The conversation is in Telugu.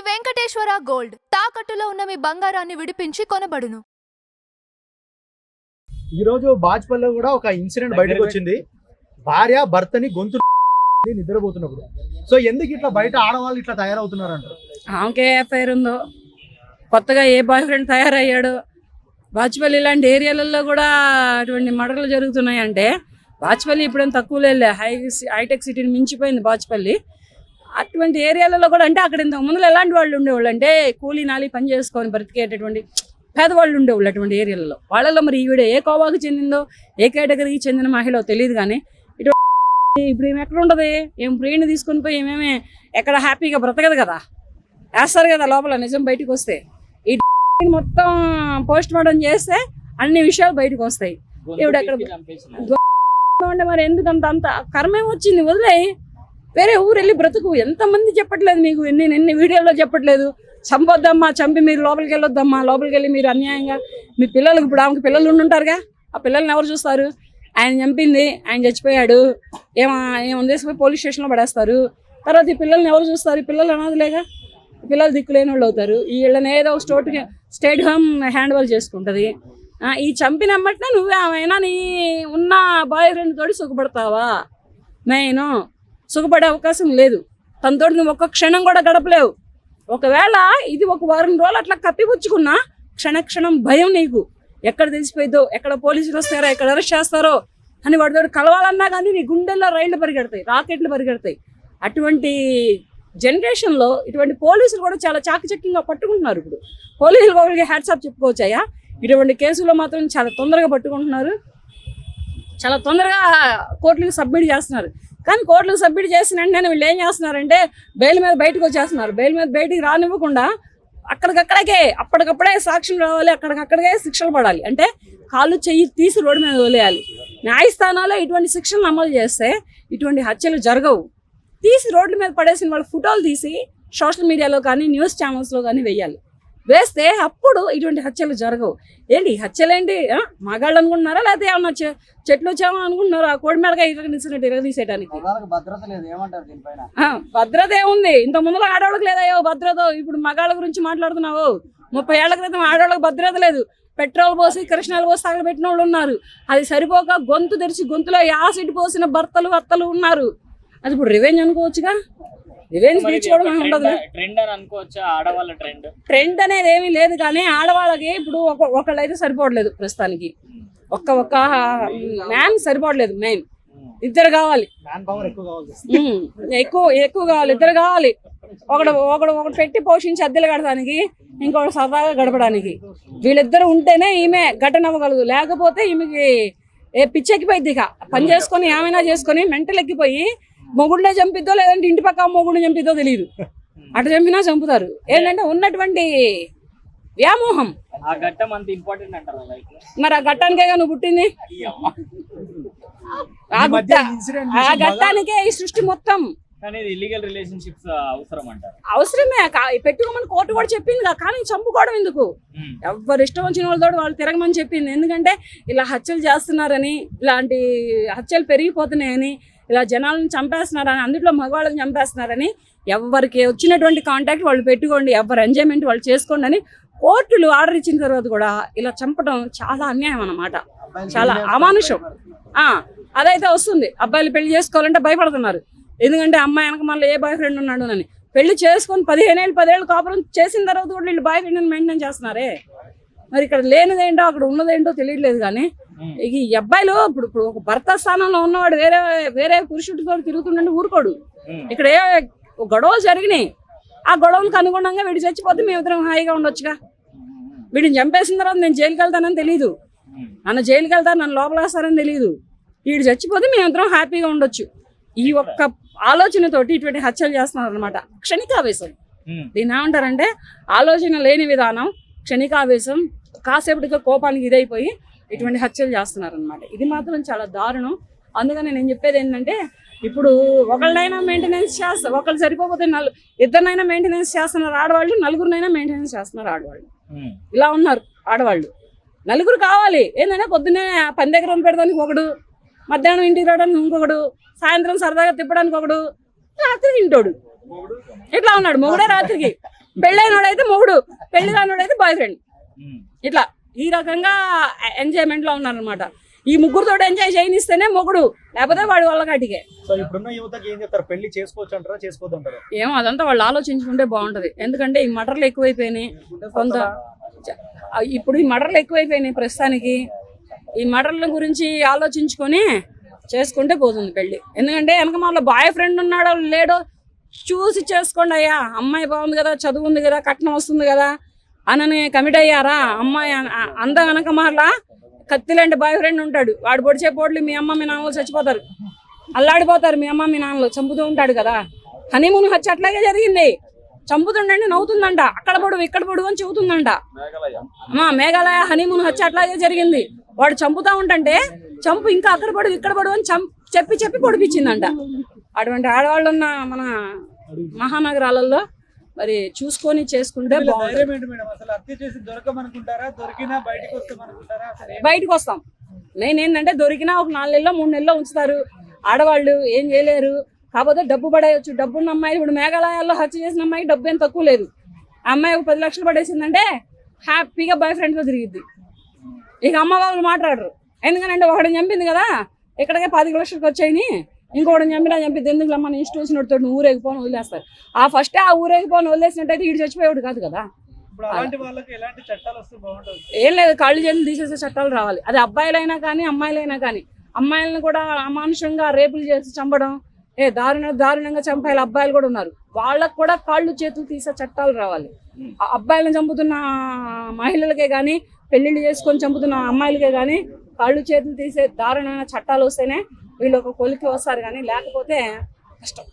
వెంకటేశ్వర గోల్డ్ తాకట్టులో ఉన్న మీ బంగారాన్ని విడిపించి కొనబడును. ఈ రోజు బాజ్పల్లిలో కూడా ఒక ఇన్సిడెంట్ బయటకు వచ్చింది. భార్య భర్తని గొంతు నిద్రపోతున్నప్పుడు. సో ఎందుకు ఇట్లా బయట ఆడవాళ్ళు ఇట్లా తయారవుతున్నారంటారు? ఆమెకే ఎఫ్ఐఆర్ ఉందో, కొత్తగా ఏ బాయ్ ఫ్రెండ్ తయారయ్యాడు. బాజ్పల్లి ఇలాంటి ఏరియాలలో కూడా అటువంటి మడకలు జరుగుతున్నాయంటే బాజ్పల్లి ఇప్పుడేం తక్కువ లేదు, హైటెక్ సిటీని మించిపోయింది బాజ్పల్లి. అటువంటి ఏరియాలలో కూడా అంటే అక్కడ ఇంతకు ముందు ఎలాంటి వాళ్ళు ఉండేవాళ్ళు అంటే కూలీ నాలి పని చేసుకొని బ్రతికేటటువంటి పేదవాళ్ళు ఉండేవాళ్ళు అటువంటి ఏరియాలలో. వాళ్ళలో మరి ఈవిడ ఏ కోవాకు చెందిందో, ఏ కేటగిరీకి చెందిన మహిళ తెలియదు. కానీ ఇప్పుడు ఏమి ఎక్కడ ఉండదు, ఏం ప్రియుని తీసుకొని పోయి ఏమేమి ఎక్కడ హ్యాపీగా బ్రతకదు కదా, వేస్తారు కదా లోపల నిజం బయటకు వస్తే. ఈ మొత్తం పోస్ట్ మార్టం చేస్తే అన్ని విషయాలు బయటకు వస్తాయి. ఈవిడ ఎక్కడ మరి ఎందుకంత అంత కర్మేం వచ్చింది, వదిలేయి వేరే ఊరు వెళ్ళి బ్రతుకు. ఎంతమంది చెప్పట్లేదు మీకు, ఎన్ని వీడియోలో చెప్పట్లేదు, చంపొద్దమ్మా, చంపి మీరు లోపలికి వెళ్ళొద్దమ్మా, లోపలికి వెళ్ళి మీరు అన్యాయంగా మీ పిల్లలకు, ఇప్పుడు ఆమెకు పిల్లలు ఉండుంటారుగా, ఆ పిల్లల్ని ఎవరు చూస్తారు? ఆయన చంపింది, ఆయన చచ్చిపోయాడు, ఏమని తీసుకుపోయి పోలీస్ స్టేషన్లో పడేస్తారు. తర్వాత ఈ పిల్లల్ని ఎవరు చూస్తారు? ఈ పిల్లలు అనాథలేగా, పిల్లలు దిక్కులేని వాళ్ళు అవుతారు. వీళ్ళని ఏదో స్టేట్ హోమ్ హ్యాండ్ ఓవర్ చేసుకుంటుంది. ఈ చంపినమ్మటనే నువ్వే ఆమెనా నీ ఉన్న బాయ్ ఫ్రెండ్ తోటి సుఖపడతావా? నేను సుఖపడే అవకాశం లేదు. తనతో నువ్వు ఒక్క క్షణం కూడా గడపలేవు. ఒకవేళ ఇది ఒక వారం రోజులు అట్లా కప్పిపుచ్చుకున్నా క్షణక్షణం భయం నీకు. ఎక్కడ తెలిసిపోయిద్దో, ఎక్కడ పోలీసులు వస్తారో, ఎక్కడ అరెస్ట్ చేస్తారో అని వాడితో కలవాలన్నా కానీ నీ గుండెల్లో రైళ్లు పరిగెడతాయి, రాకెట్లు పరిగెడతాయి. అటువంటి జనరేషన్లో ఇటువంటి పోలీసులు కూడా చాలా చాకచక్యంగా పట్టుకుంటున్నారు. ఇప్పుడు పోలీసులు ఒకరికి హ్యాట్సాప్ చెప్పుకోవచ్చాయా? ఇటువంటి కేసులో మాత్రం చాలా తొందరగా పట్టుకుంటున్నారు, చాలా తొందరగా కోర్టులకు సబ్మిట్ చేస్తున్నారు. కానీ కోర్టులకు సబ్మిట్ చేసిన వెంటనే వీళ్ళు ఏం చేస్తున్నారంటే బెయిల్ మీద బయటకు వచ్చేస్తున్నారు. బెయిల్ మీద బయటికి రానివ్వకుండా అక్కడికక్కడికే అప్పటికప్పుడే సాక్ష్యం రావాలి, అక్కడికక్కడికే శిక్షలు పడాలి. అంటే కాళ్ళు చెయ్యి తీసి రోడ్డు మీద వదిలేయాలి. న్యాయస్థానాల్లో ఇటువంటి శిక్షలను అమలు చేస్తే ఇటువంటి హత్యలు జరగవు. తీసి రోడ్ల మీద పడేసిన వాళ్ళ ఫోటోలు తీసి సోషల్ మీడియాలో కానీ న్యూస్ ఛానల్స్లో కానీ వేయాలి. వేస్తే అప్పుడు ఇటువంటి హత్యలు జరగవు. ఏంటి హత్యలేంటి? మగాళ్ళు అనుకుంటున్నారా, లేకపోతే ఏమన్నా చెట్లు వచ్చామో అనుకుంటున్నారా? కోడి మేడగా ఇరగదీసేయడానికి భద్రత ఏముంది? ఇంత ముందులో ఆడవాళ్ళకి లేదయ్యో భద్రత. ఇప్పుడు మగాళ్ళ గురించి మాట్లాడుతున్నావు. 30 ఏళ్ల క్రితం ఆడవాళ్ళకి భద్రత లేదు. పెట్రోల్ పోసి కృష్ణాలు పోసి తగలబెట్టిన వాళ్ళు ఉన్నారు. అది సరిపోక గొంతు తెరిచి గొంతులో యాసిడ్ పోసిన భర్తలు అత్తలు ఉన్నారు. అది ఇప్పుడు రివెంజ్ అనుకోవచ్చుగా. రివెంజ్ తీర్చుకోవడం ఉండదు. ట్రెండ్ అనేది ఏమీ లేదు. కానీ ఆడవాళ్ళకి ఇప్పుడు ఒకళ్ళు అయితే సరిపోవట్లేదు ప్రస్తుతానికి. ఒక్క మ్యాన్ సరిపోవట్లేదు. మెయిన్ ఇద్దరు కావాలి, ఎక్కువ కావాలి, ఇద్దరు కావాలి. ఒకడు పెట్టి పోషించి అద్దెలు కడటానికి, ఇంకొకటి సరదాగా గడపడానికి. వీళ్ళిద్దరు ఉంటేనే ఈమె ఘటన అవ్వగలదు. లేకపోతే ఈమెకి పిచ్చెక్కిపోయింది. ఇక పని చేసుకొని ఏమైనా చేసుకొని మెంటల్ ఎక్కిపోయి మొగుడినే చంపిద్దో లేదంటే ఇంటి పక్క మొగుడిని చంపిద్దో తెలియదు. అటు చంపినా చంపుతారు. ఏంటంటే ఉన్నటువంటి వ్యామోహం. మరి ఆ ఘట్టానికే నువ్వు పుట్టింది, ఆ ఘట్టానికే ఈ సృష్టి మొత్తం. అవసరమే, పెట్టుకోమని కోర్టు కూడా చెప్పింది. కానీ చంపుకోవడం ఎందుకు? ఎవరు ఇష్టం వచ్చిన వాళ్ళతో వాళ్ళు తిరగమని చెప్పింది. ఎందుకంటే ఇలా హత్యలు చేస్తున్నారని, ఇలాంటి హత్యలు పెరిగిపోతున్నాయని, ఇలా జనాలను చంపేస్తున్నారని, అందులో మగవాళ్ళని చంపేస్తున్నారని, ఎవరికి వచ్చినటువంటి కాంటాక్ట్ వాళ్ళు పెట్టుకోండి, ఎవరు ఎంజాయ్మెంట్ వాళ్ళు చేసుకోండి అని కోర్టులు ఆర్డర్ ఇచ్చిన తర్వాత కూడా ఇలా చంపడం చాలా అన్యాయం అన్నమాట. చాలా అమానుషం. అదైతే వస్తుంది. అబ్బాయిలు పెళ్లి చేసుకోవాలంటే భయపడుతున్నారు. ఎందుకంటే అమ్మాయి వెనక మళ్ళీ ఏ బాయ్ ఫ్రెండ్ ఉన్నాడు అని. పెళ్లి చేసుకొని 10 ఏళ్ళు కాపురం చేసిన తర్వాత కూడా వీళ్ళు బాయ్ ఫ్రెండ్ని మెయింటైన్ చేస్తున్నారే. మరి ఇక్కడ లేనిదేంటో అక్కడ ఉన్నదేంటో తెలియట్లేదు. కానీ ఈ అబ్బాయిలు ఇప్పుడు ఒక భర్త స్థానంలో ఉన్నవాడు వేరే పురుషుడితో తిరుగుతుండే ఊరుకోడు. ఇక్కడ ఏ గొడవలు జరిగినాయి, ఆ గొడవలకు అనుగుణంగా వీడు చచ్చిపోతే మేమిద్దరం హాయిగా ఉండొచ్చుగా. వీడిని చంపేసిన తర్వాత నేను జైలుకి వెళ్తానని తెలియదు, నన్ను జైలుకి వెళ్తాను, నన్ను లోపలేస్తారని తెలియదు. వీడు చచ్చిపోతే మేమిద్దరం హ్యాపీగా ఉండొచ్చు. ఈ ఒక్క ఆలోచనతోటి ఇటువంటి హత్యలు చేస్తున్నారు అనమాట. క్షణికావేశం. దీన్ని ఏమంటారంటే ఆలోచన లేని విధానం, క్షణికావేశం, కాసేపటిగా కోపానికి ఇదైపోయి ఇటువంటి హత్యలు చేస్తున్నారు అనమాట. ఇది మాత్రం చాలా దారుణం. అందుకని నేను చెప్పేది ఏంటంటే ఇప్పుడు ఒకళ్ళనైనా మెయింటెనెన్స్ చేస్తారు, ఒకళ్ళు సరిపోతే ఇద్దరినైనా మెయింటెనెన్స్ చేస్తున్నారు ఆడవాళ్ళు, నలుగురినైనా మెయింటెనెన్స్ చేస్తున్నారు ఆడవాళ్ళు. ఇలా ఉన్నారు ఆడవాళ్ళు. నలుగురు కావాలి. ఏంటంటే పొద్దున్నే పని దగ్గర పెడతానికి ఒకడు, మధ్యాహ్నం ఇంటికి రావడానికి ఇంకొకడు, సాయంత్రం సరదాగా తిప్పడానికి ఒకడు, రాత్రికి ఇంటోడు. ఇట్లా ఉన్నాడు మొగుడే రాత్రికి. పెళ్ళైనోడైతే మొగుడు, పెళ్లి కానోడైతే బాయ్ ఫ్రెండ్. ఇట్లా ఈ రకంగా ఎంజాయ్మెంట్ లో ఉన్నారనమాట. ఈ ముగ్గురుతో ఎంజాయ్ చేయనిస్తేనే మొగుడు, లేకపోతే వాడు వాళ్ళ కాటికే. సో ఇప్పుడున్న యువతకి ఏం చెప్తారు? పెళ్లి చేసుకోవచ్చు అంటారా, చేసుకోవద్దు అంటారా? ఏమో అదంతా వాళ్ళు ఆలోచించుకుంటే బాగుంటది. ఎందుకంటే ఈ మటర్లు ఎక్కువైపోయినాయి కొంత. ఇప్పుడు ఈ మటర్లు ఎక్కువైపోయినాయి ప్రస్తుతానికి. ఈ మటర్ల గురించి ఆలోచించుకొని చేసుకుంటే పోతుంది పెళ్లి. ఎందుకంటే వెనక మన బాయ్ ఫ్రెండ్ ఉన్నాడో లేడో చూసి చేసుకోండి అయ్యా. అమ్మాయి బాగుంది కదా, చదువు ఉంది కదా, కట్నం వస్తుంది కదా అని కమిట్ అయ్యారా? అమ్మాయి అంత వెనక మరలా కత్తిలాంటి బాయ్ ఫ్రెండ్ ఉంటాడు, వాడు పొడిచే పోట్లు మీ అమ్మ మీ నాన్నలు చచ్చిపోతారు, అల్లాడిపోతారు మీ అమ్మ మీ నాన్నలు, చంపుతూ ఉంటాడు కదా. హనీమూన్ హత్య అట్లాగే జరిగింది. చంపుతుండండి, నవ్వుతుందంట, అక్కడ పొడువు ఇక్కడ పొడువు అని చెబుతుందంట. మేఘాలయ హనీమూన్ హత్య అట్లాగే జరిగింది. వాడు చంపుతా ఉంటే చంపు ఇంకా అక్కడ పొడువు ఇక్కడ పొడువు అని చెప్పి చెప్పి పొడిపించిందంట. అటువంటి ఆడవాళ్ళు ఉన్న మన మహానగరాలలో మరి చూసుకొని చేసుకుంటే బయటకు వస్తాం. మెయిన్ ఏంటంటే దొరికినా ఒక 4 నెలలో 3 నెలలో ఉంచుతారు. ఆడవాళ్ళు ఏం చేయలేరు, కాకపోతే డబ్బు పడేయచ్చు. డబ్బున్న అమ్మాయి, ఇప్పుడు మేఘాలయాల్లో హత్య చేసిన అమ్మాయి డబ్బు ఏం తక్కువ లేదు. ఆ అమ్మాయి ఒక 10 లక్షలు పడేసిందంటే హ్యాపీగా బాయ్ ఫ్రెండ్తో తిరిగిద్ది. ఇక అమ్మ వాళ్ళు మాట్లాడరు. ఎందుకనంటే ఒకటిని చంపింది కదా, ఇక్కడికే 10 లక్షలకు వచ్చాయని ఇంకోటి చంపిద్ది. ఎందుకు మన ఇష్టం వచ్చినట్టు నువ్వు ఊరేగిపోని వదిలేస్తారు. ఆ ఫస్టే ఆ ఊరేగిపోని వదిలేసినట్టయితే వీడు చచ్చిపోయాడు కాదు కదా. ఏం లేదు, కాళ్ళు చేతులు తీసేసే చట్టాలు రావాలి. అది అబ్బాయిలైనా కానీ అమ్మాయిలైనా కానీ. అమ్మాయిలను కూడా అమానుషంగా రేపులు చేసి చంపడం, దారుణంగా చంపాలి అబ్బాయిలు కూడా ఉన్నారు. వాళ్ళకు కూడా కాళ్ళు చేతులు తీసే చట్టాలు రావాలి. అబ్బాయిలను చంపుతున్న మహిళలకే కానీ, పెళ్లిళ్ళు చేసుకొని చంపుతున్న అమ్మాయిలకే కానీ కాళ్ళు చేతులు తీసే దారుణమైన చట్టాలు వస్తేనే వీళ్ళు ఒక కొలికి వస్తారు, కానీ లేకపోతే కష్టం.